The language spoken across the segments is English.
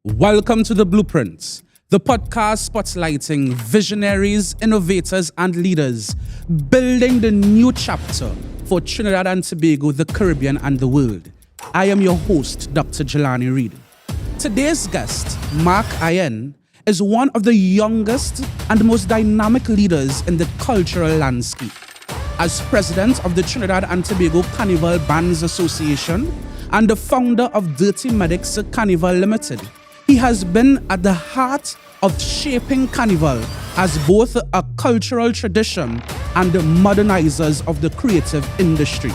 Welcome to The Blueprints, the podcast spotlighting visionaries, innovators, and leaders building the new chapter for Trinidad and Tobago, the Caribbean, and the world. I am your host, Dr. Jelani Reed. Today's guest, Mark Ayen, is one of the youngest and most dynamic leaders in the cultural landscape. As president of the Trinidad and Tobago Carnival Bands Association and the founder of Dirty Medics Carnival Limited, he has been at the heart of shaping Carnival as both a cultural tradition and the modernizers of the creative industry.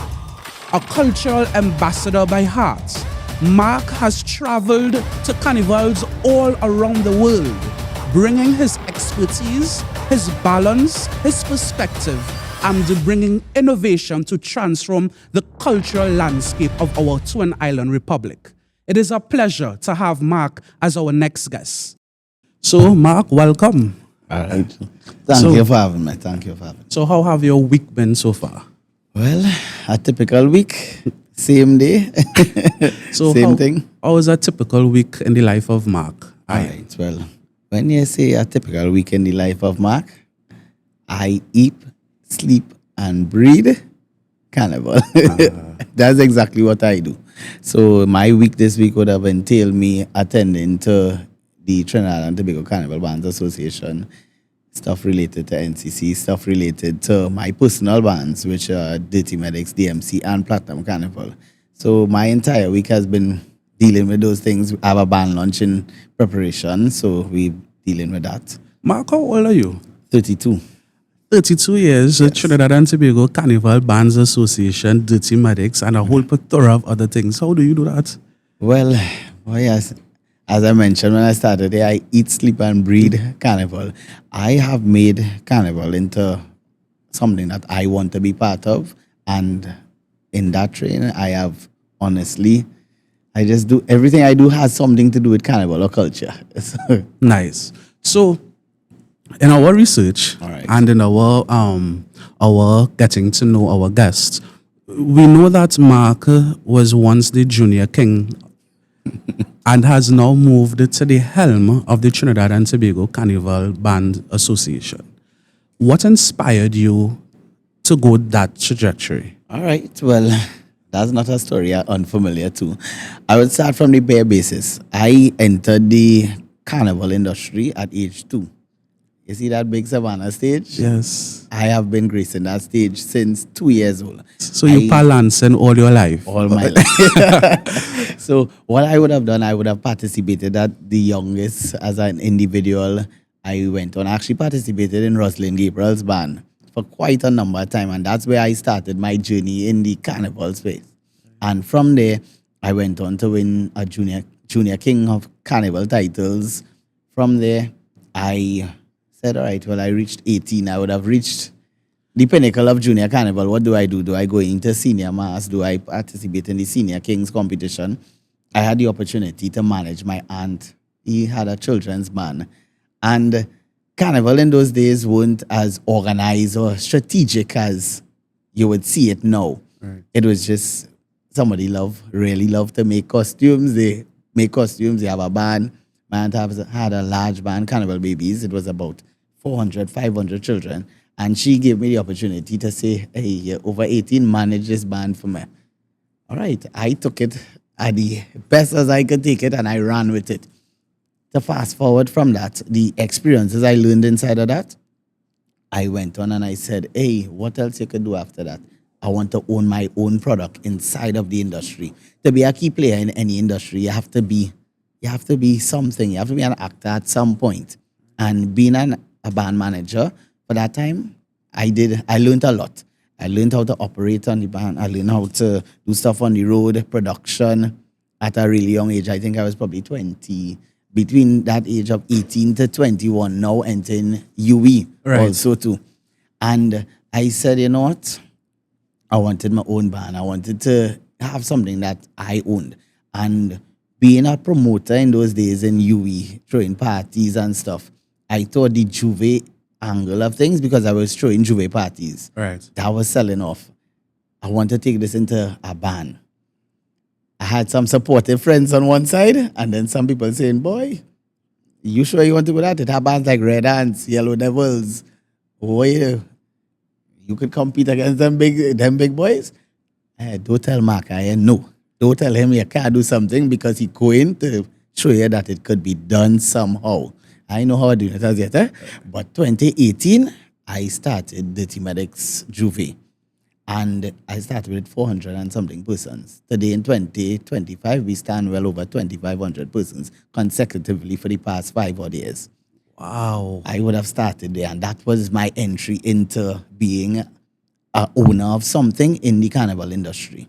A cultural ambassador by heart, Mark has traveled to carnivals all around the world, bringing his expertise, his balance, his perspective, and bringing innovation to transform the cultural landscape of our Twin Island Republic. It is a pleasure to have Mark as our next guest. So, Mark, welcome. All right. Thank you for having me. So, how have your week been so far? Well, a typical week, same day, So same thing. How is a typical week in the life of Mark? All right. Well, when you say a typical week in the life of Mark, I eat, sleep, and breathe carnival. That's exactly what I do. So my week this week would have entailed me attending to the Trinidad and Tobago Carnival Bands Association, stuff related to NCC, stuff related to my personal bands, which are Dirty Medics, DMC, and Platinum Carnival. So my entire week has been dealing with those things. I have a band launch in preparation, so we're dealing with that. Mark, how old are you? 32. 32 years, yes. Trinidad and Tobago Carnival Bands Association, Dirty Medics, and a whole plethora of other things. How do you do that? Well, yes. As I mentioned when I started here, I eat, sleep, and breathe carnival. I have made carnival into something that I want to be part of. And in that training, I have, honestly, I just do, everything I do has something to do with carnival or culture. Nice. So, in our research and in our getting to know our guests, we know that Mark was once the Junior King and has now moved to the helm of the Trinidad and Tobago Carnival Band Association. What inspired you to go that trajectory? All right. Well, that's not a story I'm unfamiliar to. I would start from the bare basis. I entered the carnival industry at age 2. You see that big Savannah stage? Yes. I have been gracing that stage since 2 years old. So you balancing all your life? All my life. So what I would have done, I would have participated at the youngest as an individual. I went on, actually participated in Rosalind Gabriel's band for quite a number of time. And that's where I started my journey in the carnival space. And from there, I went on to win a Junior King of Carnival titles. From there, I said, all right, well, I reached 18. I would have reached the pinnacle of Junior Carnival. What do? Do I go into Senior Mass? Do I participate in the Senior Kings competition? I had the opportunity to manage my aunt. He had a children's band. And Carnival in those days weren't as organized or strategic as you would see it now. Right. It was just somebody really loved to make costumes. They make costumes. They have a band. My aunt had a large band, Carnival Babies. It was about 400, 500 children. And she gave me the opportunity to say, hey, you're over 18, manage this band for me. All right. I took it at the best as I could take it, and I ran with it. To fast forward from that, the experiences I learned inside of that, I went on and I said, hey, what else you could do after that? I want to own my own product inside of the industry. To be a key player in any industry, you have to be something. You have to be an actor at some point. And being a band manager, for that time, I learned a lot. I learned how to operate on the band. I learned how to do stuff on the road, production at a really young age. I think I was probably 20, between that age of 18 to 21, now entering UE also too. And I said, you know what? I wanted my own band. I wanted to have something that I owned. And being a promoter in those days in UE, throwing parties and stuff, I thought the Juve angle of things, because I was throwing Juve parties. Right. That was selling off. I want to take this into a band. I had some supportive friends on one side, and then some people saying, "Boy, you sure you want to go that? It have bands like Red Ants, Yellow Devils. Boy, you could compete against them big boys." Don't tell Mark Ayen no. Don't tell him you can't do something because he's going to show you that it could be done somehow. I know how I do it as yet, but 2018, I started Dirty Medics Juve. And I started with 400 and something persons. Today in 2025, we stand well over 2,500 persons consecutively for the past 5 odd years. Wow. I would have started there, and that was my entry into being a owner of something in the carnival industry.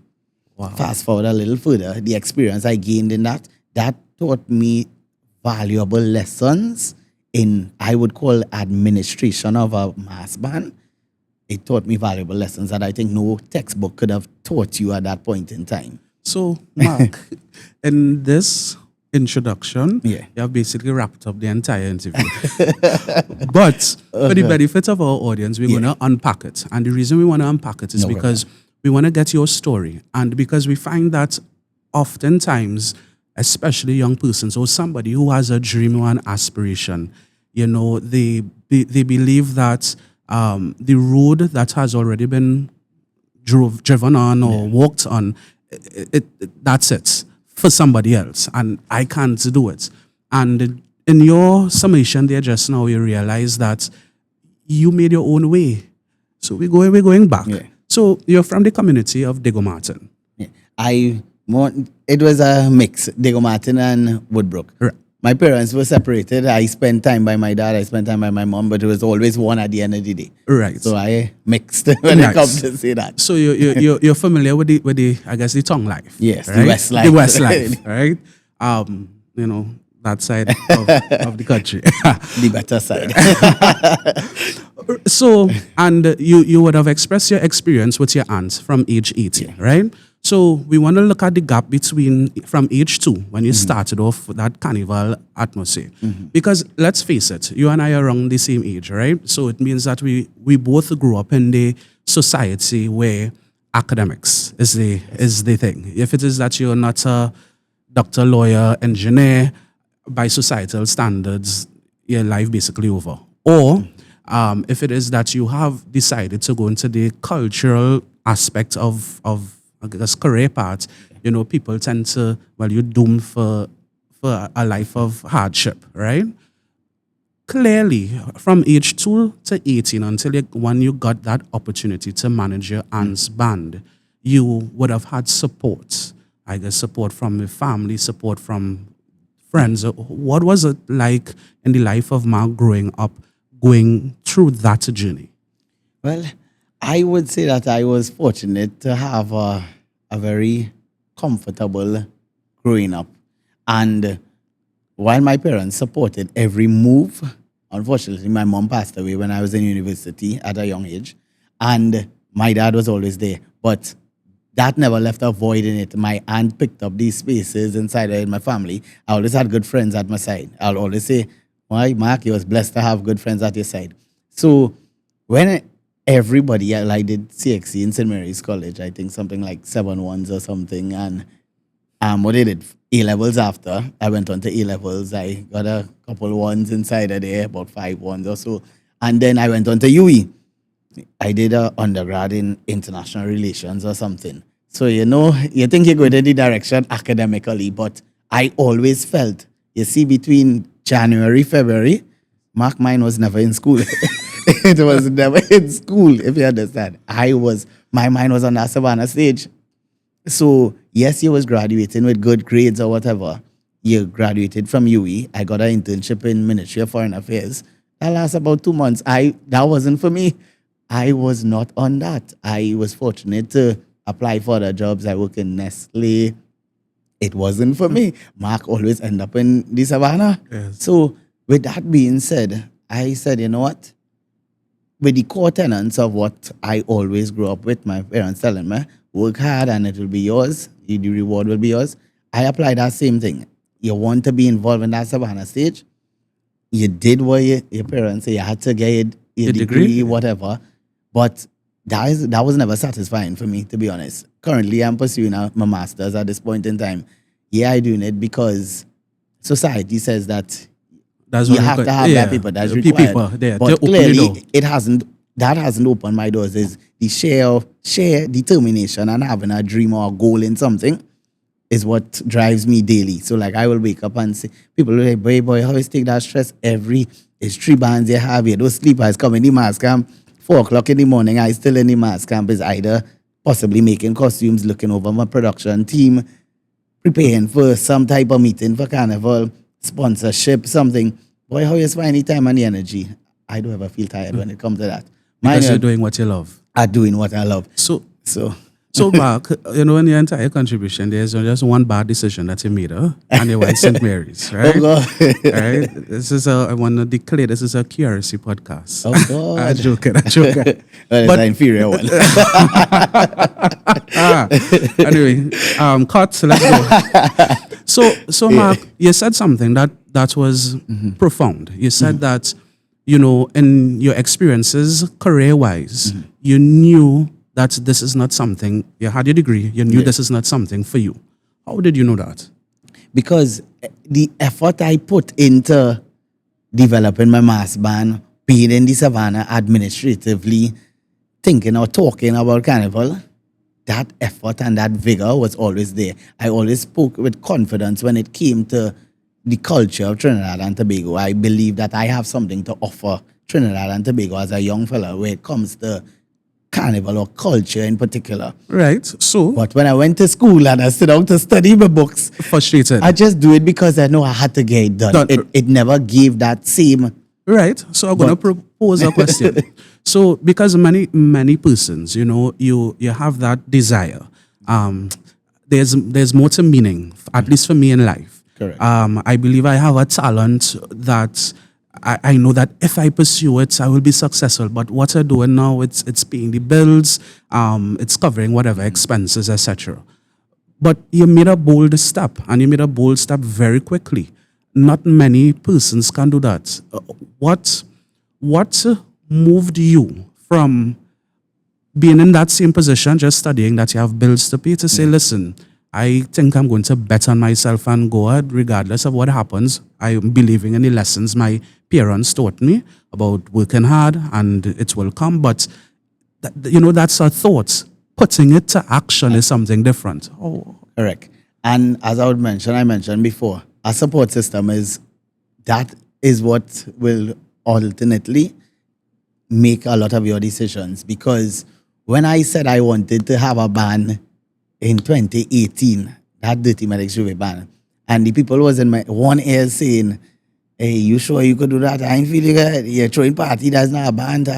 Wow. Fast forward a little further, the experience I gained in that taught me valuable lessons in, I would call, administration of a mass band. It taught me valuable lessons that I think no textbook could have taught you at that point in time. So, Mark, in this introduction, Yeah. you have basically wrapped up the entire interview. But for the benefit of our audience, we're going to unpack it. And the reason we want to unpack it is No because we want to get your story. And because we find that oftentimes, especially young persons or somebody who has a dream or an aspiration, they believe that the road that has already been driven on or walked on, that's it for somebody else, and I can't do it. And in your summation there just now, you realize that you made your own way. So we're going back. Yeah. So you're from the community of Diego Martin. Yeah. It was a mix, Diego Martin and Woodbrook. Right. My parents were separated. I spent time by my dad, I spent time by my mom, but it was always one at the end of the day. Right. So I mixed when it comes to say that. So you're familiar with the I guess the tongue life. Yes, right? the West life. The West life, right? That side of the country. The better side. So, and you would have expressed your experience with your aunt from age 18, right? So we want to look at the gap between from age 2 when you started off with that carnival atmosphere. Because let's face it, you and I are around the same age, right? So it means that we both grew up in the society where academics is the thing. If it is that you're not a doctor, lawyer, engineer, by societal standards, your life basically over. Or if it is that you have decided to go into the cultural aspect of I guess career path, people tend to, you're doomed for a life of hardship, right? Clearly, from age 2 to 18, when you got that opportunity to manage your aunt's band, you would have had support. I guess support from your family, support from friends. What was it like in the life of Mark growing up, going through that journey? Well, I would say that I was fortunate to have a very comfortable growing up. And while my parents supported every move, unfortunately, my mom passed away when I was in university at a young age. And my dad was always there. But that never left a void in it. My aunt picked up these spaces inside my family. I always had good friends at my side. I'll always say, why, Mark, you was blessed to have good friends at your side. So when everybody, I did CXC in St. Mary's College, I think something like 7 ones or something. And what I did, A-levels after, I went on to A-levels. I got a couple ones inside of there, about 5 ones or so. And then I went on to UE. I did an undergrad in international relations or something. So, you think you're going in the direction academically, but I always felt, you see, between January, February, Mark, mine was never in school. It was never in school, if you understand. My mind was on that Savannah stage. So, yes, you was graduating with good grades or whatever. You graduated from UE. I got an internship in Ministry of Foreign Affairs. That lasted about 2 months. That wasn't for me. I was not on that. I was fortunate to apply for other jobs. I work in Nestle. It wasn't for me. Mark always end up in the Savannah. Yes. So with that being said, I said, you know what? With the core tenets of what I always grew up with, my parents telling me, work hard and it will be yours. The reward will be yours. I applied that same thing. You want to be involved in that Savannah stage? You did what your parents say. You had to get your degree, whatever. But that was never satisfying for me, to be honest. Currently, I'm pursuing my master's at this point in time. Yeah, I'm doing it because society says that That's you what have to have that paper. That's required. people there to But open the door. clearly, that hasn't opened my doors. Is the sheer determination and having a dream or a goal in something is what drives me daily. So like I will wake up and say, people will like, boy, how is take that stress it's 3 bands you have here. Those sleepers come in the mass camp, 4 o'clock in the morning, I still in the mass camp is either possibly making costumes, looking over my production team, preparing for some type of meeting for carnival, sponsorship, something. Boy, how you find the time and the energy? I don't ever feel tired when it comes to that. Because you're doing what you love. I'm doing what I love. So Mark, in your entire contribution, there's just one bad decision that you made, and you went St. Mary's, right? Oh God. Right? I want to declare this is a curiosity podcast. Oh God. I'm joking. Well, it's an inferior one. Anyway, cut. Let's go. So Mark, you said something that was profound. You said that, in your experiences, career-wise, you knew that this is not something, you had your degree, you knew this is not something for you. How did you know that? Because the effort I put into developing my mass band, being in the Savannah administratively, thinking or talking about carnival, that effort and that vigor was always there. I always spoke with confidence when it came to the culture of Trinidad and Tobago. I believe that I have something to offer Trinidad and Tobago as a young fella when it comes to carnival or culture in particular. Right. So, but when I went to school and I sit down to study my books, frustrated. I just do it because I know I had to get it done. It never gave that same. Right. So I'm going to propose a question. So because many persons, you have that desire. There's more to meaning, at least for me in life. Correct. I believe I have a talent that I know that if I pursue it, I will be successful. But what I'm doing now, it's paying the bills, it's covering whatever expenses, etc. But you made a bold step, and you made a bold step very quickly. Not many persons can do that. What moved you from being in that same position, just studying, that you have bills to pay, to say, listen, I think I'm going to bet on myself and go ahead regardless of what happens. I'm believing in the lessons my parents taught me about working hard and it will come. But, that's a thought. Putting it to action is something different. Oh. Correct. And as I mentioned before, a support system is what will ultimately make a lot of your decisions. Because when I said I wanted to have a band in 2018, that Dirty Medics Juve band, and the people was in my one ear saying, hey, you sure you could do that? I ain't feeling good. You're throwing party, that's not a band.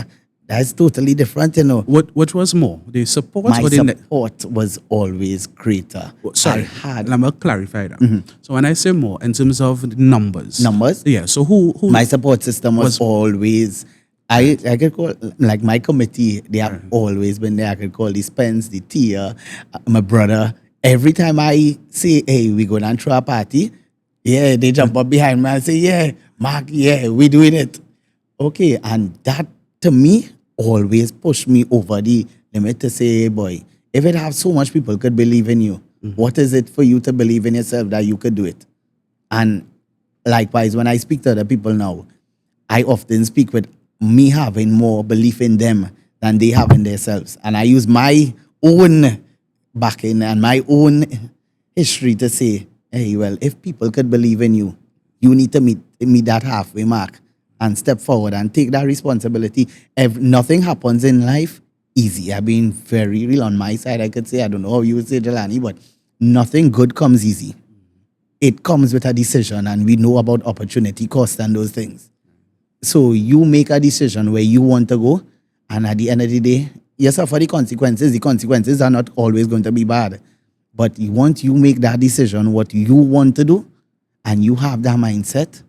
That's totally different, What was more? The support? My support was always greater. Sorry, let me clarify that. So when I say more, in terms of numbers. Numbers? Yeah, so who my support system was always, I could call, like my committee, they have always been there. I could call the Spence, the Tia, my brother. Every time I say, hey, we go down to a party, yeah, they jump up behind me and say, yeah, Mark, yeah, we doing it. Okay, and that, to me, always pushed me over the limit to say, hey, boy, if it have so much people could believe in you, what is it for you to believe in yourself that you could do it? And likewise, when I speak to other people now, I often speak with me having more belief in them than they have in themselves. And I use my own backing and my own history to say, hey, well, if people could believe in you, you need to meet that halfway mark and step forward and take that responsibility. If nothing happens in life easy. I've been very real on my side. I could say, I don't know how you would say, Jelani, but nothing good comes easy. It comes with a decision, and we know about opportunity cost and those things. So you make a decision where you want to go, and at the end of the day, you suffer the consequences. The consequences are not always going to be bad. But once you make that decision, what you want to do, and you have that mindset,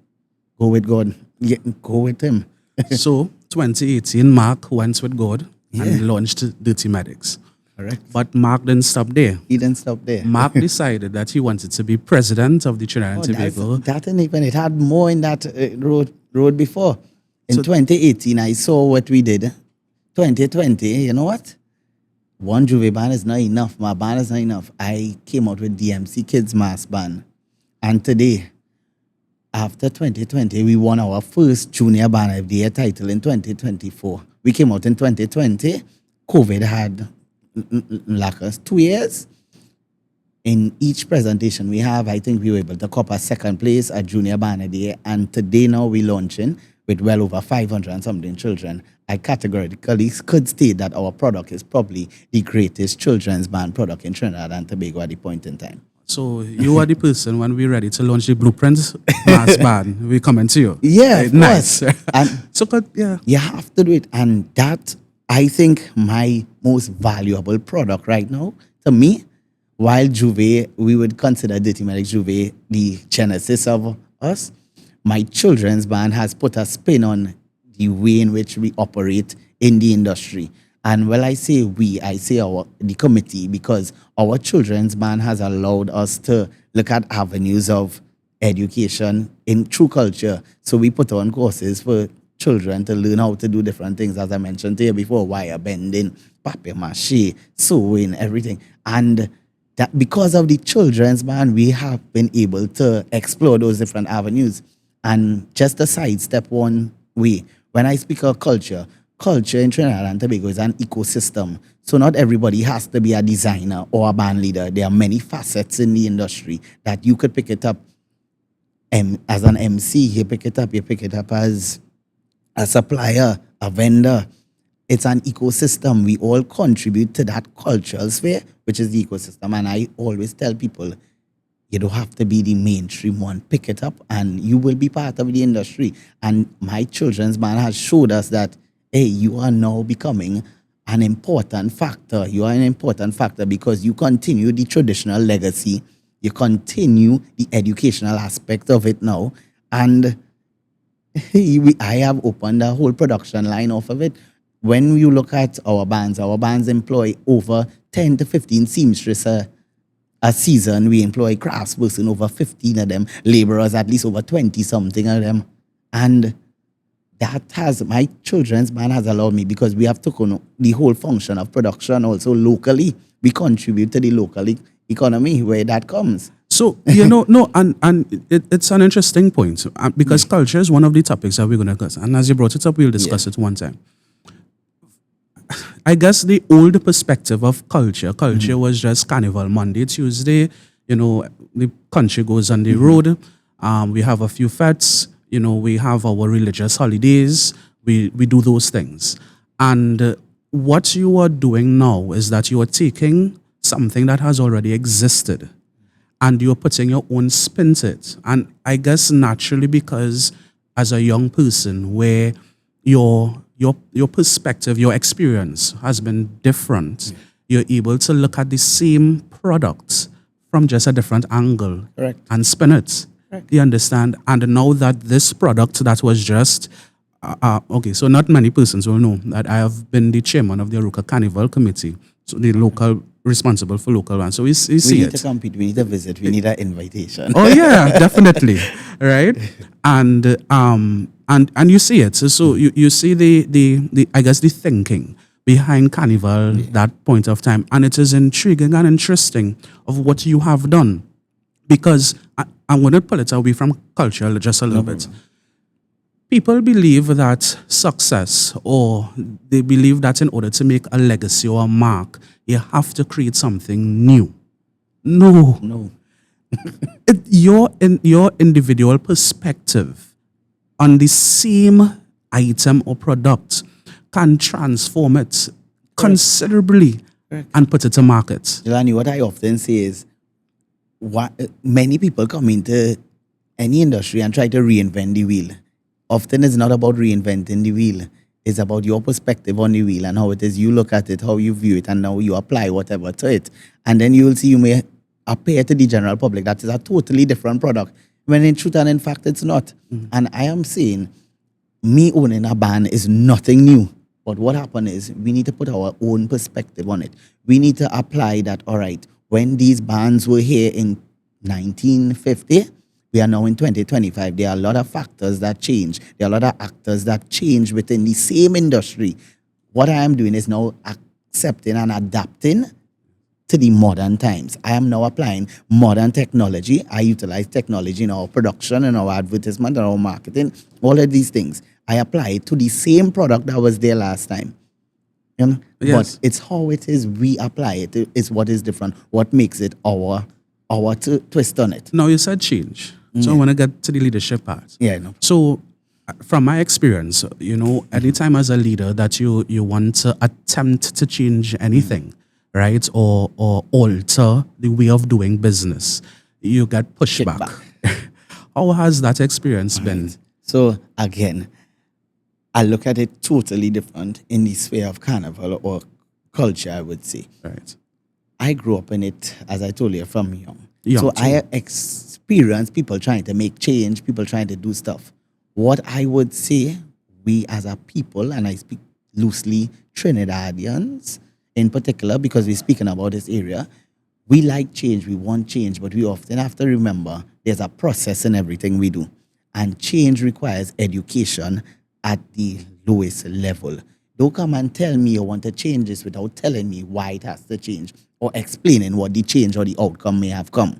go with God. Yeah, go with Him. So 2018, Mark went with God and launched Dirty Medics. Correct. But Mark didn't stop there. He didn't stop there. Mark decided that he wanted to be president of the Trinidad and Tobago. That didn't even, it had more in that road before. In 2018, I saw what we did. 2020, you know what? One Juve band is not enough. My band is not enough. I came out with DMC Kids Mass Band. And today, after 2020, we won our first Junior Band of the Year title in 2024. We came out in 2020. COVID had like us 2 years. In each presentation we have, I think we were able to cop a second place at Junior Band of the Year. And today now we're launching with well over 500 and something children. I categorically could state that our product is probably the greatest children's band product in Trinidad and Tobago at the point in time. So you are the person when we're ready to launch the blueprints mass band, we coming to you. Yeah, of Nice. course. And So yeah. you have to do it. And that, I think, my most valuable product right now, to me, while Juve, we would consider Dirty Medic Juve the genesis of us, my children's band has put a spin on the way in which we operate in the industry. And when I say we, I say the committee, because our children's band has allowed us to look at avenues of education in true culture. So we put on courses for children to learn how to do different things, as I mentioned to you before, wire bending, papier mâché, sewing, everything. And that because of the children's band, we have been able to explore those different avenues. And just to sidestep one way, when I speak of culture, culture in Trinidad and Tobago is an ecosystem. So not everybody has to be a designer or a band leader. There are many facets in the industry that you could pick it up as an MC. You pick it up as a supplier, a vendor. It's an ecosystem. We all contribute to that cultural sphere, which is the ecosystem. And I always tell people, you don't have to be the mainstream one. Pick it up and you will be part of the industry. And my children's band has showed us that, hey, you are now becoming an important factor. You are an important factor because you continue the traditional legacy. You continue the educational aspect of it now. And I have opened a whole production line off of it. When you look at our bands employ over 10 to 15 seamstresses a season. We employ craftsperson, over 15 of them, laborers, at least over 20 something of them. And that has, my children's band has allowed me, because we have taken the whole function of production also locally. We contribute to the local economy where that comes. So, it's an interesting point because culture is one of the topics that we're going to discuss. And as you brought it up, we'll discuss it one time. I guess the old perspective of culture was just Carnival, Monday, Tuesday, the country goes on the road. We have a few fetes, we have our religious holidays, we do those things. And what you are doing now is that you are taking something that has already existed and you're putting your own spin to it. And I guess naturally, because as a young person where your perspective, your experience has been different, you're able to look at the same product from just a different angle. Correct. And spin it. Correct. You understand? And now that this product that was just, so not many persons will know that I have been the chairman of the Aruka Carnival Committee, so the local, responsible for local ones. So we see it. We need to compete, we need to visit, we need an invitation. Oh yeah, definitely, right? And you see it. So you see the I guess the thinking behind Carnival that point of time, and it is intriguing and interesting of what you have done, because I'm going to pull it away from culture just a little bit. People believe that success, or they believe that in order to make a legacy or a mark, you have to create something new. No. Your individual perspective on the same item or product can transform it considerably and put it to market. Jelani, what I often say is, many people come into any industry and try to reinvent the wheel. Often it's not about reinventing the wheel. It's about your perspective on the wheel and how it is you look at it, how you view it, and now you apply whatever to it. And then you will see you may appear to the general public that is a totally different product, when in truth and in fact it's not. And I am saying, me owning a band is nothing new. But what happened is, we need to put our own perspective on it. We need to apply that, all right, when these bands were here in 1950, we are now in 2025. There are a lot of factors that change. There are a lot of actors that change within the same industry. what I am doing is now accepting and adapting to the modern times. I am now applying modern technology. I utilize technology in our production, in our advertisement, in our marketing, all of these things. I apply it to the same product that was there last time. You know? Yes. But it's how it is we apply it is what is different. What makes it our twist on it. Now you said change. So I want to get to the leadership part. Yeah, no. So from my experience, anytime as a leader that you want to attempt to change anything, right, or alter the way of doing business, you get pushback. How has that experience been? So again, I look at it totally different in the sphere of carnival or culture, I would say. Right. I grew up in it, as I told you, from young. Young So I experienced people trying to make change, people trying to do stuff. What I would say, we as a people, and I speak loosely Trinidadians in particular, because we're speaking about this area, we like change, we want change, but we often have to remember there's a process in everything we do. And change requires education at the lowest level. Don't come and tell me you want to change this without telling me why it has to change or explaining what the change or the outcome may have come.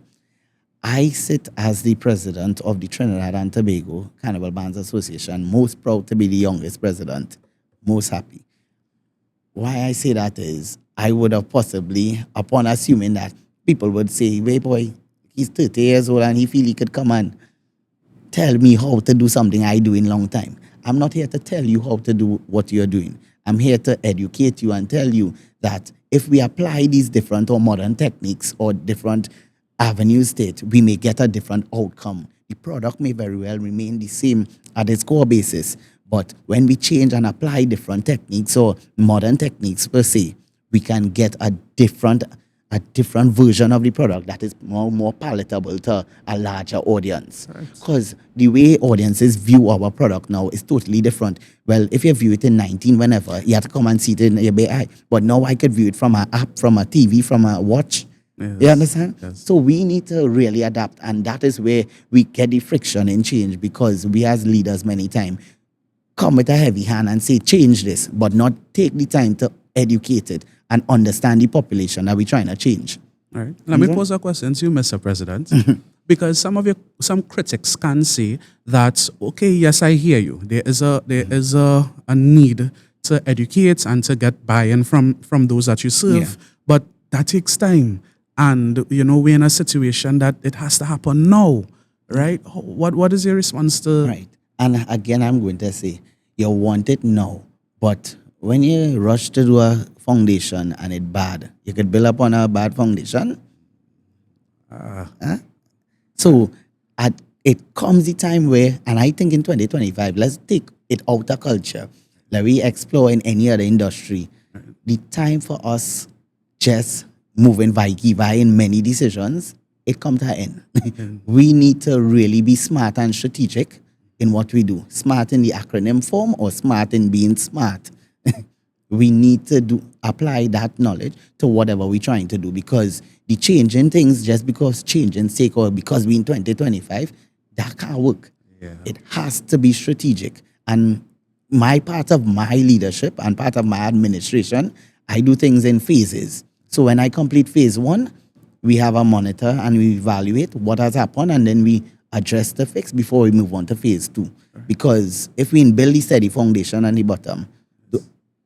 I sit as the president of the Trinidad and Tobago Carnival Bands Association, most proud to be the youngest president, most happy. Why I say that is, I would have possibly, upon assuming that people would say, wait boy, he's 30 years old and he feel he could come and tell me how to do something I do in long time. I'm not here to tell you how to do what you're doing. I'm here to educate you and tell you that if we apply these different or modern techniques or different avenues to it, we may get a different outcome. The product may very well remain the same at its core basis, but when we change and apply different techniques or modern techniques per se, we can get a different version of the product that is more palatable to a larger audience. Because the way audiences view our product now is totally different. Well, if you view it in 19, whenever, you have to come and see it in your bare eye. But now I could view it from an app, from a TV, from a watch. Yes. You understand? Yes. So we need to really adapt, and that is where we get the friction in change, because we as leaders many times come with a heavy hand and say, change this, but not take the time to educate it and understand the population that we're trying to change. All right. Let me pose a question to you, Mr. President. Because some critics can say that, okay, yes, I hear you. There is a need to educate and to get buy-in from those that you serve, but that takes time. And we're in a situation that it has to happen now, right? What is your response to? Right. And again, I'm going to say, you want it now, but when you rush to do a foundation and it's bad, you could build upon a bad foundation. So it comes the time where, and I think in 2025, let's take it out of culture. Let we explore in any other industry. The time for us just moving by in many decisions, it comes to an end. We need to really be smart and strategic in what we do. Smart in the acronym form or smart in being smart. We need to apply that knowledge to whatever we're trying to do, because the changing things just because changing sake or because we're in 2025, that can't work. Yeah. It has to be strategic. And part of my leadership and part of my administration, I do things in phases. So when I complete phase 1, we have a monitor and we evaluate what has happened, and then we address the fix before we move on to phase 2. Because if we build the steady foundation on the bottom,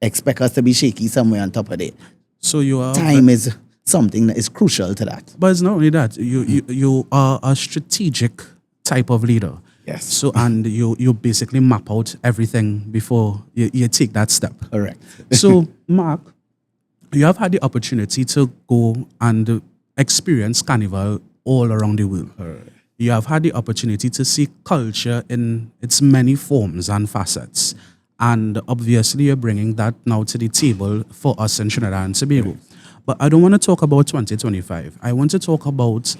expect us to be shaky somewhere on top of it. So time is something that is crucial to that. But it's not only that. You are a strategic type of leader. Yes. So and you basically map out everything before you take that step. Correct. So Mark, you have had the opportunity to go and experience carnival all around the world. Correct. You have had the opportunity to see culture in its many forms and facets. And obviously, you're bringing that now to the table for us in Trinidad and Tobago. Right. But I don't want to talk about 2025. I want to talk about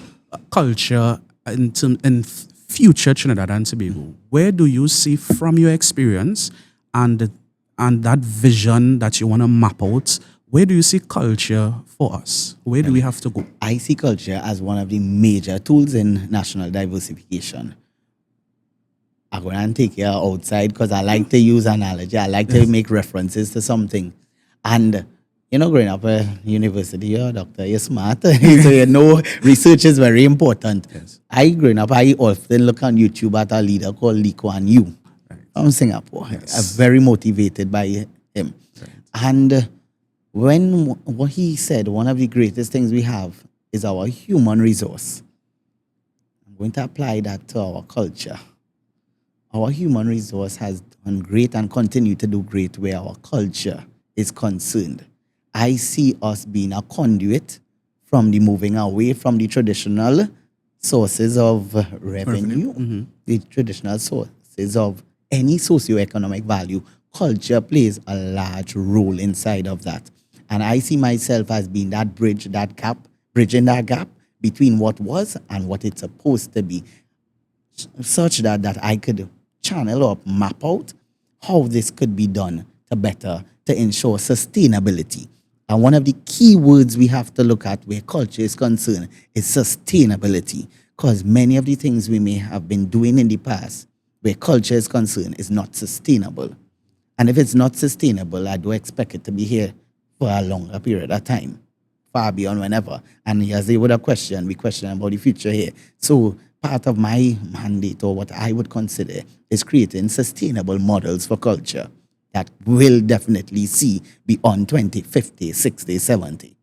culture in future Trinidad and Tobago. Where do you see from your experience and that vision that you want to map out, where do you see culture for us? Where do we have to go? I see culture as one of the major tools in national diversification. I go and take you outside because I like to use analogy. I like to make references to something. And, growing up at university, you're a doctor, you're smart. So research is very important. Yes. Growing up, I often look on YouTube at a leader called Lee Kuan Yew from Singapore. Yes. I'm very motivated by him. Right. And what he said, one of the greatest things we have is our human resource. I'm going to apply that to our culture. Our human resource has done great and continue to do great where our culture is concerned. I see us being a conduit from the moving away from the traditional sources of revenue, the traditional sources of any socioeconomic value. Culture plays a large role inside of that. And I see myself as being that bridging that gap between what was and what it's supposed to be, such that I could channel or map out how this could be done to ensure sustainability. And one of the key words we have to look at where culture is concerned is sustainability, because many of the things we may have been doing in the past where culture is concerned is not sustainable. And if it's not sustainable, I do expect it to be here for a longer period of time, far beyond whenever. And as they would have questioned, we question about the future here. So part of my mandate, or what I would consider, is creating sustainable models for culture that will definitely see beyond 2050, 60, 70.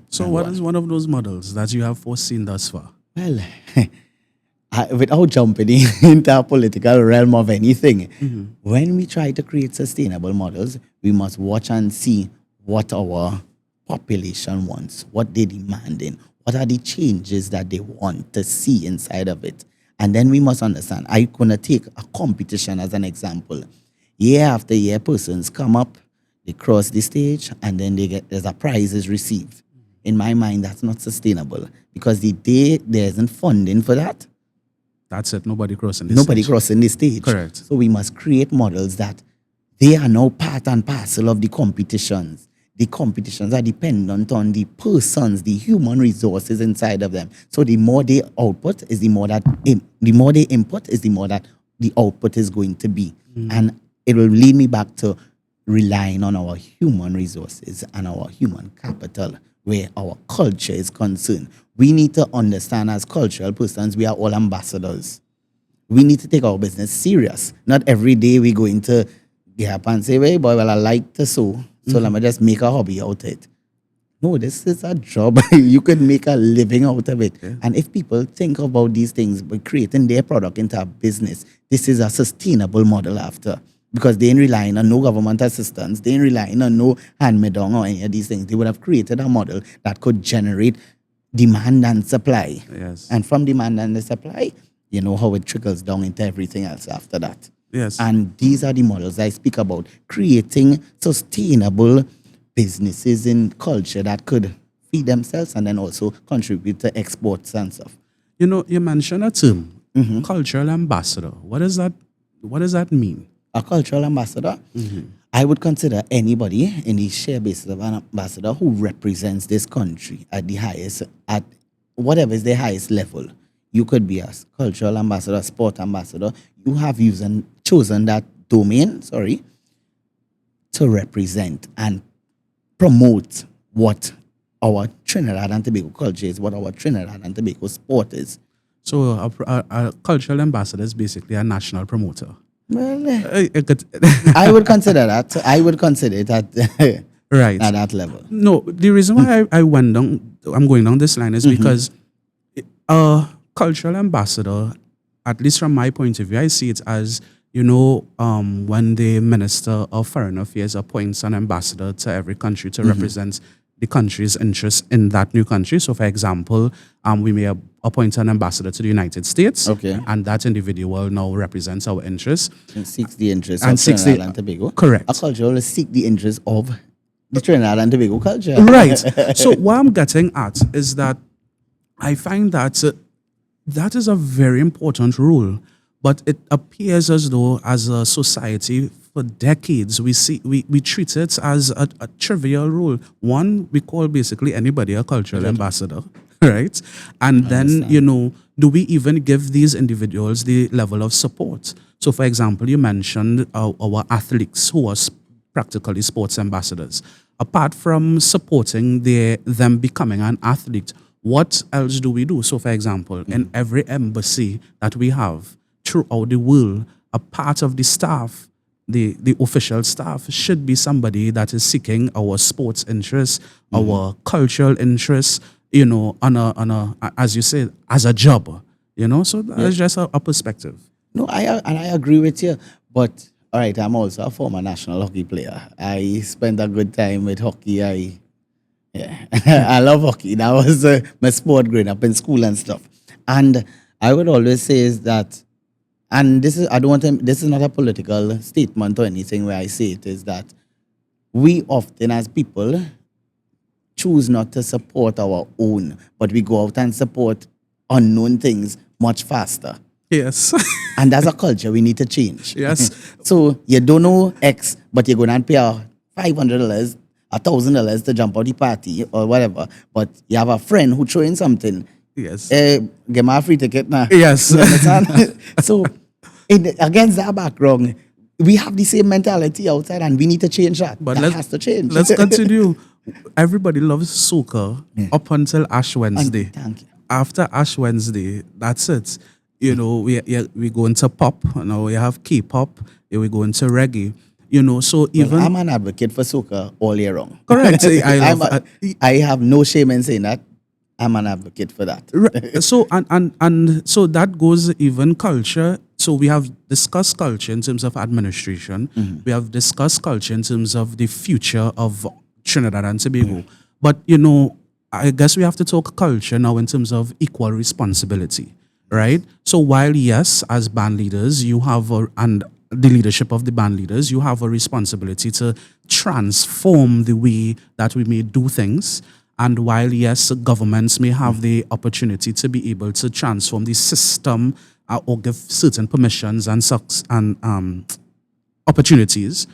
So what is one of those models that you have foreseen thus far? Well, without jumping into a political realm of anything, when we try to create sustainable models, we must watch and see what our population wants, what they're demanding, what are the changes that they want to see inside of it. And then we must understand, I'm going to take a competition as an example. Year after year, persons come up, they cross the stage, and then there's a prize is received. In my mind, that's not sustainable, because the day there isn't funding for that, That's it. Nobody crossing crossing the stage. Correct. So we must create models that they are now part and parcel of the competitions. The competitions are dependent on the persons, the human resources inside of them. So the more they output is the more they input is the more that the output is going to be. And it will lead me back to relying on our human resources and our human capital where our culture is concerned. We need to understand, as cultural persons, we are all ambassadors. We need to take our business serious. Not every day we go into get up and say, "Hey boy, well, I like to sew, so let me just make a hobby out of it." No, this is a job. You can make a living out of it. Yeah. And if people think about these things by creating their product into a business, this is a sustainable model after. Because they ain't relying on no government assistance, they ain't relying on no hand-me-down or any of these things. They would have created a model that could generate demand and supply. Yes. And from demand and the supply, you know how it trickles down into everything else after that. Yes. And these are the models I speak about, creating sustainable businesses in culture that could feed themselves and then also contribute to exports and stuff. You know, you mentioned a term, cultural ambassador. What does that mean? A cultural ambassador, I would consider anybody in the sheer basis of an ambassador who represents this country at the highest, at whatever is the highest level. You could be a cultural ambassador, sport ambassador. You have chosen that domain, to represent and promote what our Trinidad and Tobago culture is, what our Trinidad and Tobago sport is. So a cultural ambassador is basically a national promoter. Well, I would consider that. I would consider it at right at that level. No, the reason why I'm going down this line is because a cultural ambassador, at least from my point of view, I see it as, when the Minister of Foreign Affairs appoints an ambassador to every country to represent the country's interests in that new country. So, for example, we may appoint an ambassador to the United States, and that individual now represents our interests. And seeks the interests of Trinidad and Tobago. Correct. A culture will seek the interests of the Trinidad and Tobago culture. Right. So, what I'm getting at is that I find that that is a very important role, but it appears as though, as a society, for decades, we treat it as a trivial role. One, we call basically anybody a cultural ambassador, right? And then, do we even give these individuals the level of support? So, for example, you mentioned our athletes who are practically sports ambassadors. Apart from supporting them becoming an athlete, what else do we do? So, for example, in every embassy that we have throughout the world, a part of the staff, the official staff, should be somebody that is seeking our sports interests, our cultural interests, as you said, as a job, So that's just a perspective. No, I agree with you. But all right, I'm also a former national hockey player. I spent a good time with hockey. Yeah, I love hockey. That was my sport growing up in school and stuff. And I would always say is that, and this is I don't want to, this is not a political statement or anything where I say it, is that we often as people choose not to support our own, but we go out and support unknown things much faster. Yes. And that's a culture we need to change. Yes. So you don't know X, but you're going to pay $500, $1,000 to jump out the party or whatever. But you have a friend who throw in something. Yes. Get my free ticket now. Yes. You understand? So against that background, we have the same mentality outside and we need to change that. But that has to change. Let's continue. Everybody loves soccer up until Ash Wednesday. Thank you. After Ash Wednesday, that's it. We go into pop. We have K-pop. We go into reggae. So even I'm an advocate for soccer all year round. Correct. I have no shame in saying that. I'm an advocate for that. So and so that goes even culture. So we have discussed culture in terms of administration. We have discussed culture in terms of the future of Trinidad and Tobago. But I guess we have to talk culture now in terms of equal responsibility, right? So while yes, as band leaders, you have and the leadership of the band leaders, you have a responsibility to transform the way that we may do things. And while yes, governments may have the opportunity to be able to transform the system or give certain permissions and opportunities,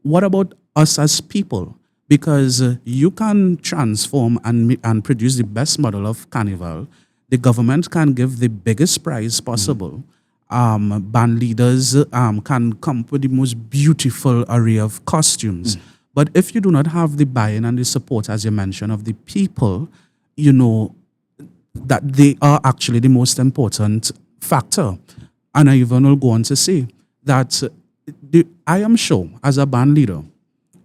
what about us as people? Because you can transform and produce the best model of carnival. The government can give the biggest prize possible. Band leaders can come up with the most beautiful array of costumes. But if you do not have the buy-in and the support, as you mentioned, of the people, that they are actually the most important factor. And I even will go on to say that I am sure, as a band leader,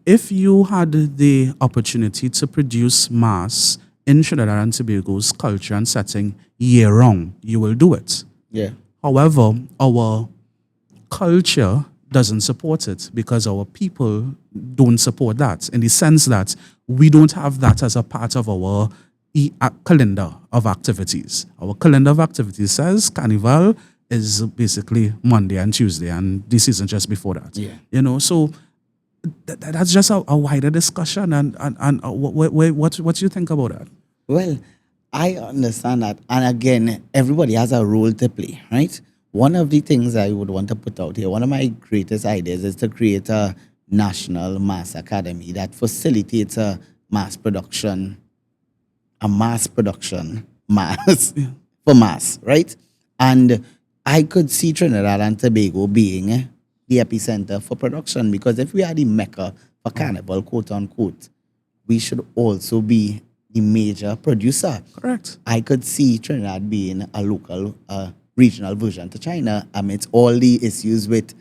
if you had the opportunity to produce mass in Trinidad and Tobago's culture and setting year-round, you will do it. Yeah. However, our culture doesn't support it because our people don't support that, in the sense that we don't have that as a part of our calendar of activities. Our calendar of activities says Carnival is basically Monday and Tuesday, and this isn't just before that. Yeah. So that's just a wider discussion. And what do you think about that? Well, I understand that. And again, everybody has a role to play, right? One of the things I would want to put out here, one of my greatest ideas is to create a national mass academy that facilitates a mass production for mass, right? And I could see Trinidad and Tobago being the epicenter for production, because if we are the mecca for carnival, quote unquote, we should also be the major producer. Correct. I could see Trinidad being a local, regional version to China amidst all the issues with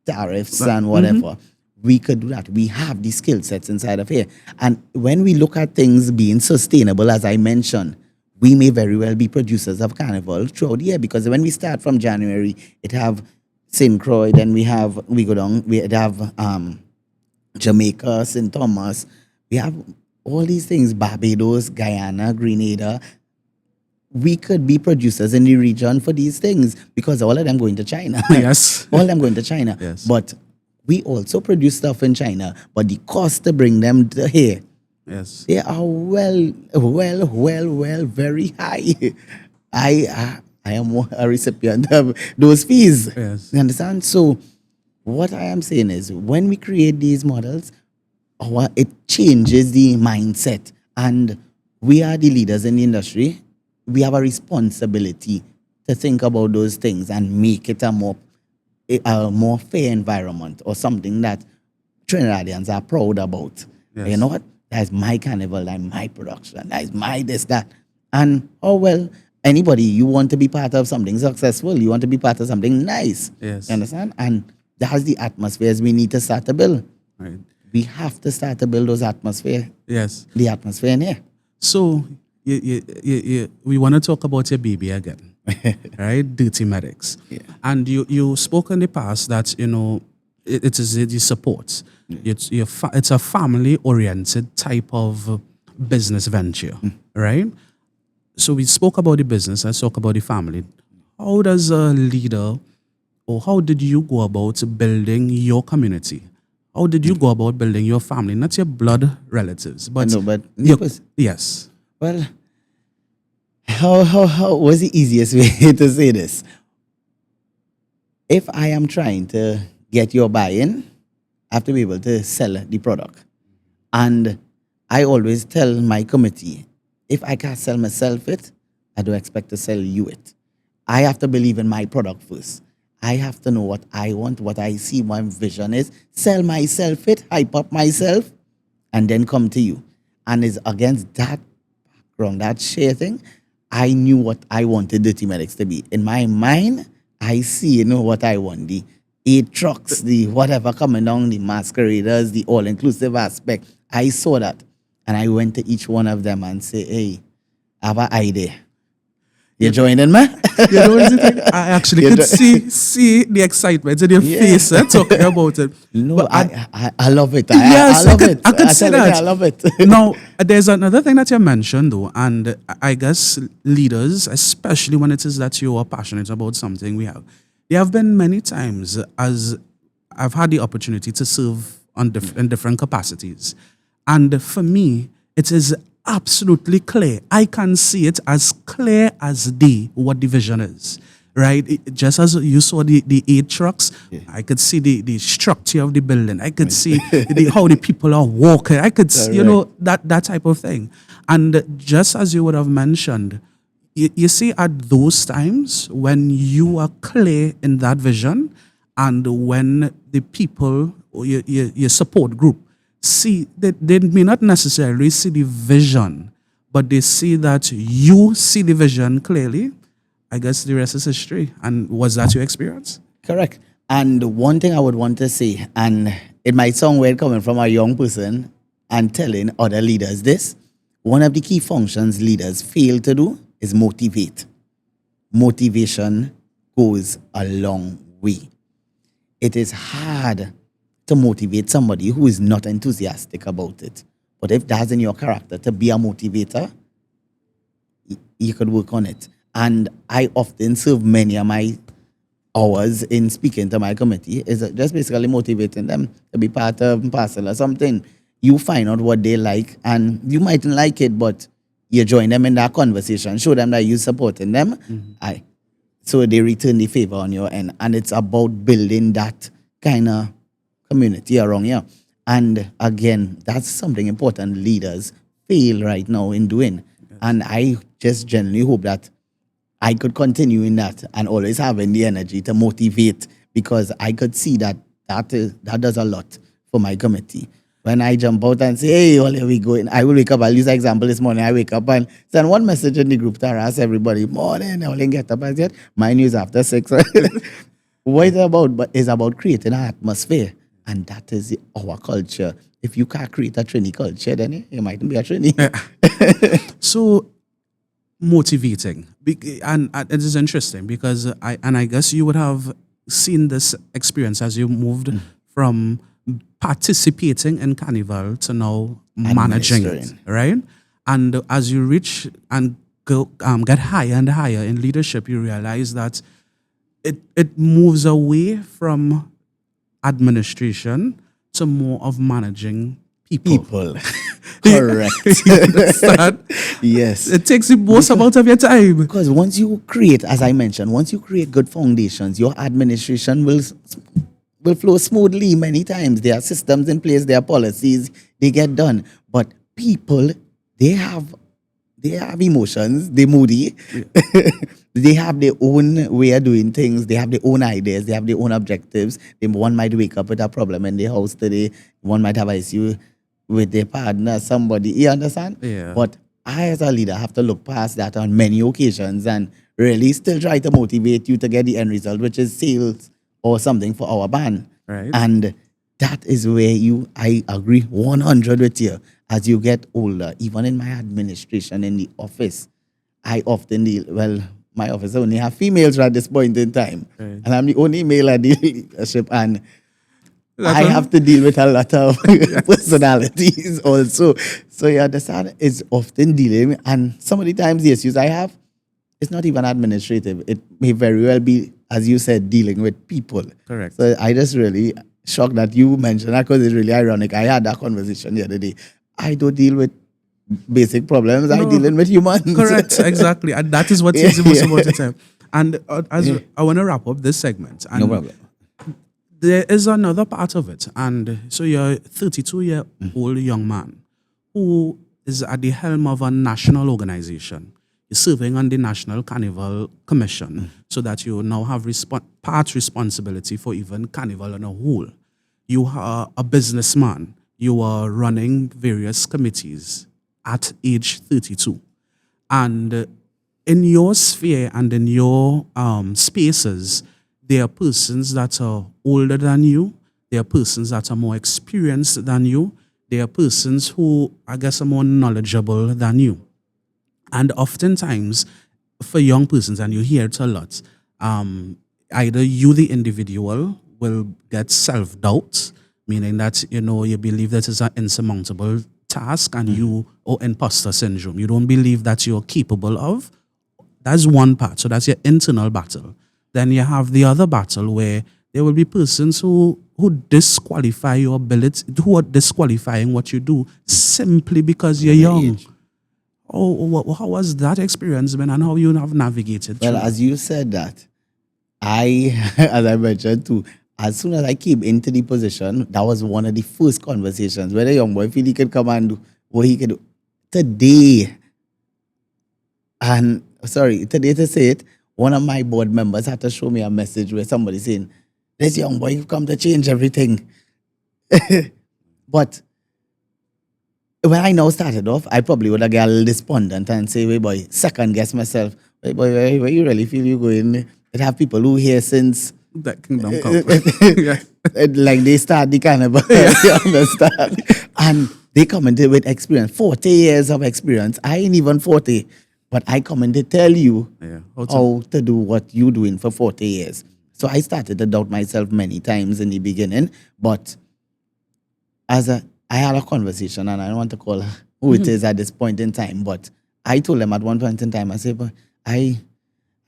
tariffs and whatever. We could do that. We have the skill sets inside of here. And when we look at things being sustainable, as I mentioned, we may very well be producers of carnival throughout the year, because when we start from January, it have St. Croix, then we go down, we have Jamaica, St. Thomas, we have all these things, Barbados, Guyana, Grenada. We could be producers in the region for these things, because all of them going to China. Yes. All of them going to China. Yes. But we also produce stuff in China, but the cost to bring them to here, yes, they are well, very high. I am a recipient of those fees. Yes. You understand? So what I am saying is, when we create these models, it changes the mindset. And we are the leaders in the industry. We have a responsibility to think about those things and make it a more a more fair environment or something that Trinidadians are proud about. Yes. You know what? That's my carnival, that's my production, that's my this, that. And oh well, anybody, you want to be part of something successful, you want to be part of something nice. Yes. You understand? And that's the atmospheres we need to start to build. Right. We have to start to build those atmosphere, Yes. the atmosphere in here. So we want to talk about your baby again, right? Dirty Medics. Yeah. And you spoke in the past that, it is the support. It's it's a family-oriented type of business venture, right? So we spoke about the business, let's talk about the family. How does a leader, or how did you go about building your community? How did you go about building your family? Not your blood relatives, but No, but your, yes. well, how was the easiest way to say this? If I am trying to get your buy-in, I have to be able to sell the product. And I always tell my committee, if I can't sell myself it, I don't expect to sell you it. I have to believe in my product first. I have to know what I want, what I see, my vision is, sell myself it, hype up myself, and then come to you. And it's against that background, that share thing, I knew what I wanted Dirty Medics to be. In my mind, I see, what I want. The 8 trucks, the whatever coming down, the masqueraders, the all-inclusive aspect. I saw that. And I went to each one of them and say, hey, I have an idea. You joining me? You know what the thing? I actually could see the excitement in your face talking about it. No, But I love it. yes, I love it. I could see tell you, that. I love it. Now, there's another thing that you mentioned, though, and I guess leaders, especially when it is that you are passionate about something, there have been many times as I've had the opportunity to serve in different capacities. And for me, it is absolutely clear. I can see it as clear as day what the vision is. Right? Just as you saw the 8 trucks, I could see the structure of the building. I could see how the people are walking. I could see, that type of thing. And just as you would have mentioned, you see at those times when you are clear in that vision and when the people or your support group see that they may not necessarily see the vision, but they see that you see the vision clearly, I guess the rest is history. And was that your experience? Correct. And one thing I would want to say, and it might sound weird coming from a young person and telling other leaders this, one of the key functions leaders fail to do is motivate. Motivation goes a long way. It is hard to motivate somebody who is not enthusiastic about it. But if that's in your character to be a motivator, you could work on it. And I often serve many of my hours in speaking to my committee is just basically motivating them to be part of and parcel or something. You find out what they like, and you mightn't like it, but you join them in that conversation, show them that you're supporting them. So they return the favor on your end. And it's about building that kind of community around you. And again, that's something important leaders fail right now in doing. And I just genuinely hope that I could continue in that and always having the energy to motivate, because I could see that does a lot for my committee. When I jump out and say, hey, well, here we go. And I will wake up. I'll use an example this morning. I wake up and send one message in the group to harass everybody. Morning, I only get up as yet. My news after 6. What it's about? But it's about creating an atmosphere. And that is our culture. If you can't create a Trini culture, then you mightn't be a Trini. So, motivating. And it is interesting because I guess you would have seen this experience as you moved from participating in Carnival to now managing it, right? And as you reach and go, get higher and higher in leadership, you realize that it moves away from administration to more of managing people. Correct. You understand? Yes. It takes the most amount of your time. Because once you create, as I mentioned, once you create good foundations, your administration will flow smoothly many times. There are systems in place, there are policies, they get done. But people, they have they have emotions, they're moody. They have their own way of doing things. They have their own ideas. They have their own objectives. One might wake up with a problem in their house today. One might have an issue with their partner, somebody. You understand? Yeah. But I, as a leader, have to look past that on many occasions and really still try to motivate you to get the end result, which is sales or something for our band. Right. And that is where I agree 100 with you. As you get older, even in my administration in the office, I often deal, well, my office only have females at this point in time. Right. And I'm the only male at the leadership. And That's I all. have to deal with a lot of personalities also. So you understand, it's often dealing, and some of the times the issues I have, it's not even administrative. It may very well be, as you said, dealing with people. Correct. So I just really shocked that you mentioned that because it's really ironic. I had that conversation the other day. I don't deal with basic problems. I No. dealing with humans. Correct, exactly. And that is what is the most important time. And I want to wrap up this segment. And No problem. there is another part of it. And so you're a 32-year-old young man who is at the helm of a national organization. You're serving on the National Carnival Commission so that you now have part responsibility for even Carnival on a whole. You are a businessman. You are running various committees at age 32. And in your sphere and in your spaces, there are persons that are older than you. There are persons that are more experienced than you. There are persons who, I guess, are more knowledgeable than you. And oftentimes, for young persons, and you hear it a lot, either you, the individual, will get self-doubt, meaning that, you believe that it's an insurmountable task and or imposter syndrome. You don't believe that you're capable of. That's one part. So that's your internal battle. Then you have the other battle where there will be persons who disqualify your ability, who are disqualifying what you do simply because you're young. Oh, how was that experience been and how you have navigated Well, through? as you said that, as I mentioned too, as soon as I came into the position, that was one of the first conversations where the young boy feel he could come and do what he could do. Today, today to say it, one of my board members had to show me a message where somebody saying, this young boy, you've come to change everything. But when I now started off, I probably would have got a little despondent and say, wait boy, second guess myself. Wait boy, where you really feel you going? It have people who here since That kingdom come. Yeah. like they start the carnival, you understand? And they come in there with experience, 40 years of experience. I ain't even 40, but I come in to tell you Yeah. how to do what you doing for 40 years. So I started to doubt myself many times in the beginning, but I had a conversation, and I don't want to call her who it is at this point in time, but I told them at one point in time, I said, but I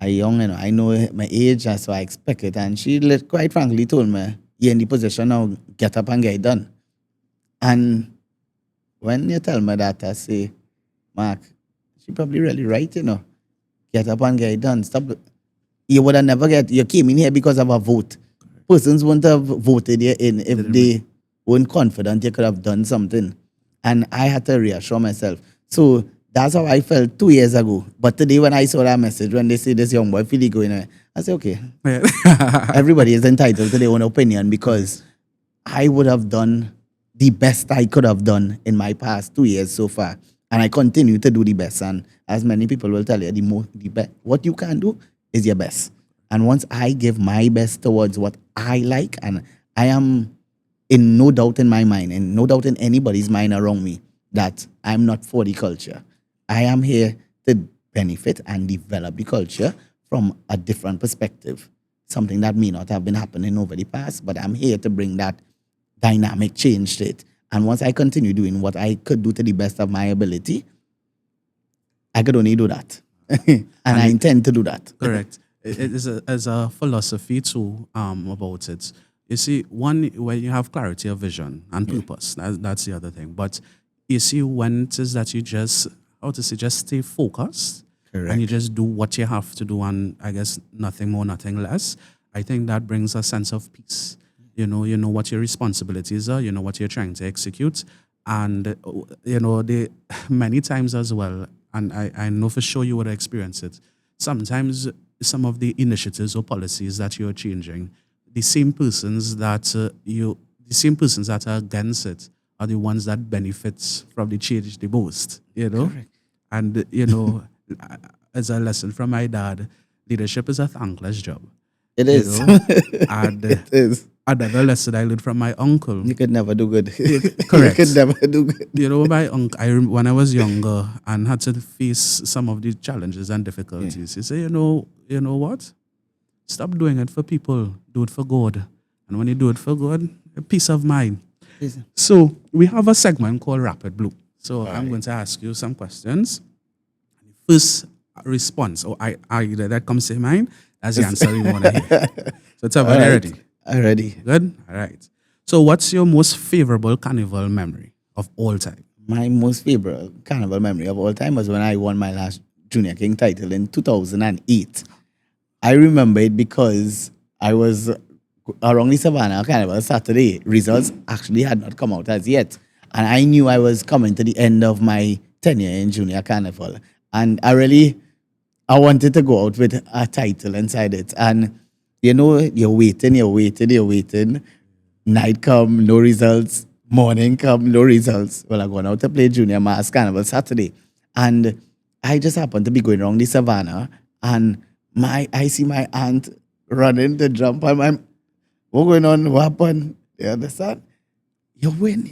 young, I know my age, so I expect it. And she quite frankly told me, you're in the position now, get up and get it done. And when you tell me that, I say, Mark, she probably really right, Get up and get it done. Stop. You would have never you came in here because of a vote. Persons wouldn't have voted you in if they weren't confident you could have done something. And I had to reassure myself. So that's how I felt 2 years ago. But today when I saw that message, when they say this young boy feel he going away, I say, okay, everybody is entitled to their own opinion because I would have done the best I could have done in my past 2 years so far. And I continue to do the best. And as many people will tell you, the best, what you can do is your best. And once I give my best towards what I like, and I am in no doubt in my mind, and no doubt in anybody's mind around me, that I'm not for the culture. I am here to benefit and develop the culture from a different perspective. Something that may not have been happening over the past, but I'm here to bring that dynamic change to it. And once I continue doing what I could do to the best of my ability, I could only do that. and I intend to do that. Correct. It is a philosophy too about it. You see, one, when you have clarity of vision and purpose, that's the other thing. But you see, when it is that you just stay focused, Correct. and you just do what you have to do, and I guess nothing more, nothing less. I think that brings a sense of peace. You know what your responsibilities are. You know what you're trying to execute, and they many times as well. and I know for sure you would experience it. Sometimes some of the initiatives or policies that you're changing, the same persons that the same persons that are against it are the ones that benefits from the change the most. You know, and as a lesson from my dad, leadership is a thankless job. It You is. know, and It is. another lesson I learned from my uncle. You could never do good. Correct. You could never do good. My uncle, when I was younger and had to face some of the challenges and difficulties, he said, you know what? Stop doing it for people. Do it for God. And when you do it for God, a peace of mind. Yes. So we have a segment called Rapid Blue. So I'm going to ask you some questions. First response, or either that comes to mind, that's the answer you want to hear. So tell me, All are you right. ready? I'm ready. Good? All right. So what's your most favorable carnival memory of all time? My most favorite carnival memory of all time was when I won my last Junior King title in 2008. I remember it because I was around the Savannah Carnival Saturday. Results actually had not come out as yet. And I knew I was coming to the end of my tenure in Junior Carnival. And I wanted to go out with a title inside it. And you're waiting. Night come, no results. Morning come, no results. Well, I'm going out to play Junior Mass Carnival Saturday. And I just happened to be going around the Savannah. And I see my aunt running to jump. And what going on? What happened? You understand? You win.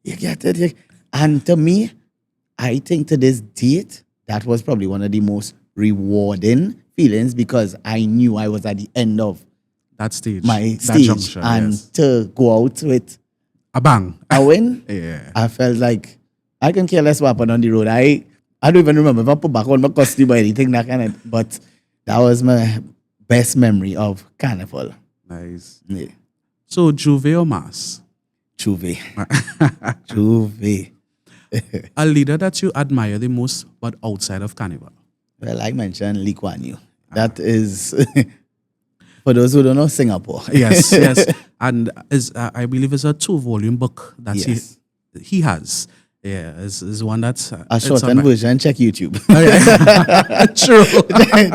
You get it. And to me, I think to this date, that was probably one of the most rewarding feelings because I knew I was at the end of That stage. my that stage. junction, And yes. to go out with A bang. a win, Yeah. I felt like I can care less what happened on the road. I don't even remember if I put back on my costume or anything that kind of, but that was my best memory of Carnival. Nice. Yeah. So Juve or Mass? Juve. Juve. A leader that you admire the most, but outside of Carnival? Well, I mentioned Lee Kuan Yew. That is, for those who don't know, Singapore. Yes. And I believe it's a 2-volume book that Yes. he has. Yeah, is one that's A shortened version, check YouTube. True.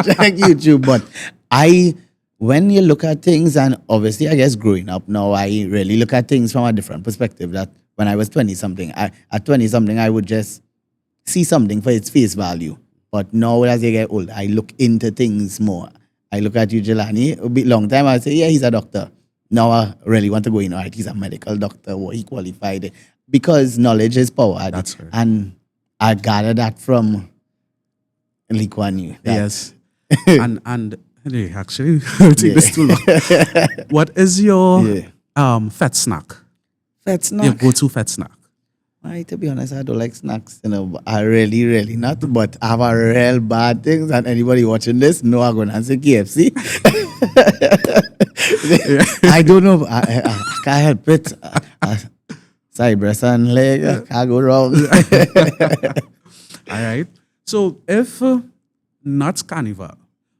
Check YouTube. But when you look at things, and obviously, I guess growing up now, I really look at things from a different perspective. That when I was 20 something, at 20 something, I would just see something for its face value. But now, as I get older, I look into things more. I look at you, Jelani, a bit long time, I say, yeah, he's a doctor. Now I really want to go in, all right, he's a medical doctor, what he qualified. Because knowledge is power. That's right. And I gathered that from Lee Kuan Yew. Yes. and hey, actually, I'll take this too long. What is your fat snack? Fat snack? Your go-to fat snack? To be honest, I don't like snacks. But I really not. But I have a real bad thing, and anybody watching this know I'm going to answer KFC. I don't know. I can't help it. Side breast and leg, I can't go wrong. All right. So if not Carnival,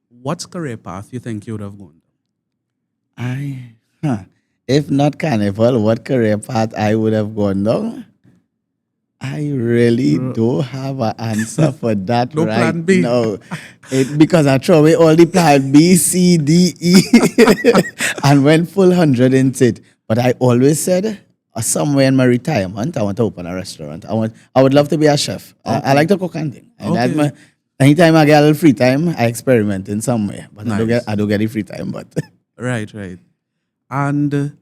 what career path you think you would have gone? If not Carnival, what career path I would have gone down? I really don't have an answer for that No right plan B. now. Because I throw away all the plan B, C, D, E and went full 100 into it. But I always said somewhere in my retirement, I want to open a restaurant. I would love to be a chef. I like to cook and things. And anytime I get a little free time, I experiment in some way. But Nice. I don't get the free time. But Right. And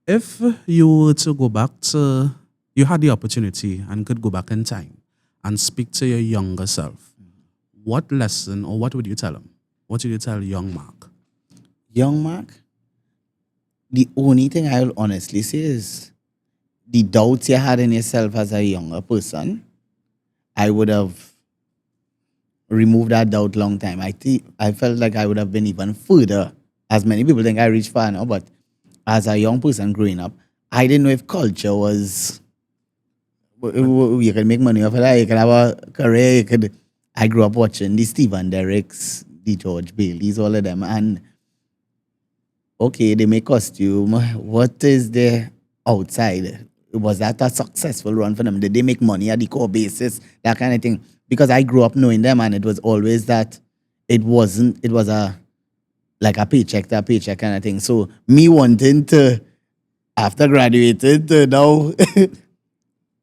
if you were to go back to, you had the opportunity and could go back in time and speak to your younger self, what lesson or what would you tell him? What would you tell young Mark? young Mark, the only thing I will honestly say is the doubts you had in yourself as a younger person, I would have removed that doubt long time. I felt like I would have been even further. As many people think I reached far now, but as a young person growing up, I didn't know if culture was you can make money off of that, you can have a career, I grew up watching the Stephen Derricks, the George Baileys, all of them, and okay, they make costume. What is there outside? was that a successful run for them? Did they make money at the core basis? That kind of thing. Because I grew up knowing them, and it was always that it was a like a paycheck to a paycheck kind of thing. So me wanting to, after graduating, to now,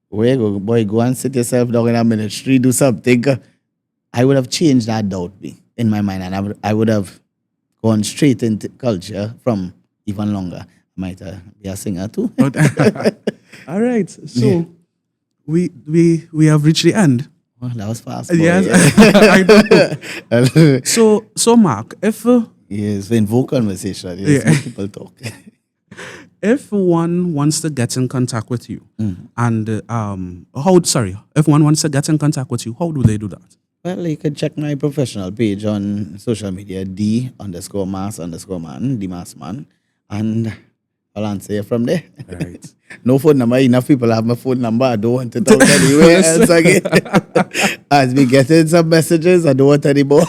where you go, boy, go and sit yourself down in a ministry, do something. I would have changed that doubt in my mind, and I would have gone straight into culture from even longer. I might be a singer too. All right. So we have reached the end. Well, that was fast. Boy. Yes, I know. So Mark, if Yes, in vocal conversation, yes, Yeah. people talk. if one wants to get in contact with you, and if one wants to get in contact with you, how do they do that? Well, you can check my professional page on social media, D_mass_man, the mass man, and I'll answer you from there. Right. No phone number. Enough people have my phone number. I don't want to talk anywhere else again. As we get in some messages, I don't want any more.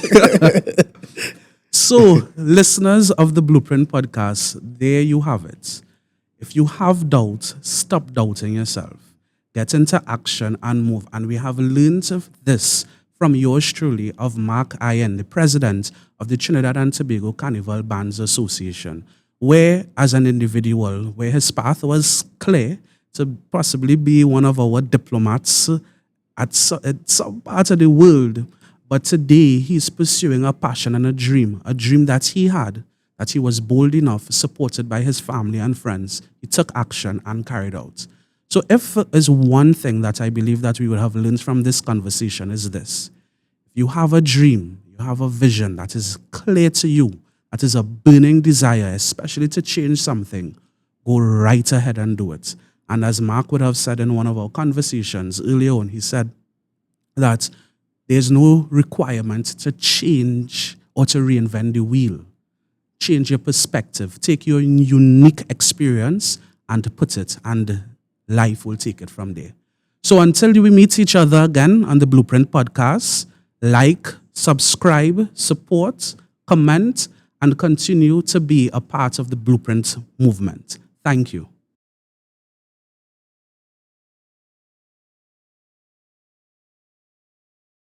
So, listeners of the Blueprint podcast, there you have it. If you have doubt, stop doubting yourself. Get into action and move. And we have learned of this from yours truly, of Mark Ayen, the president of the Trinidad and Tobago Carnival Bands Association, where, as an individual, where his path was clear to possibly be one of our diplomats at some part of the world. But today, he's pursuing a passion and a dream that he had, that he was bold enough, supported by his family and friends. He took action and carried out. So if there's one thing that I believe that we would have learned from this conversation is this. If you have a dream, you have a vision that is clear to you, that is a burning desire, especially to change something, go right ahead and do it. And as Mark would have said in one of our conversations earlier on, he said that there's no requirement to change or to reinvent the wheel. Change your perspective. Take your unique experience and put it, and life will take it from there. So until we meet each other again on the Blueprint podcast, like, subscribe, support, comment, and continue to be a part of the Blueprint movement. Thank you.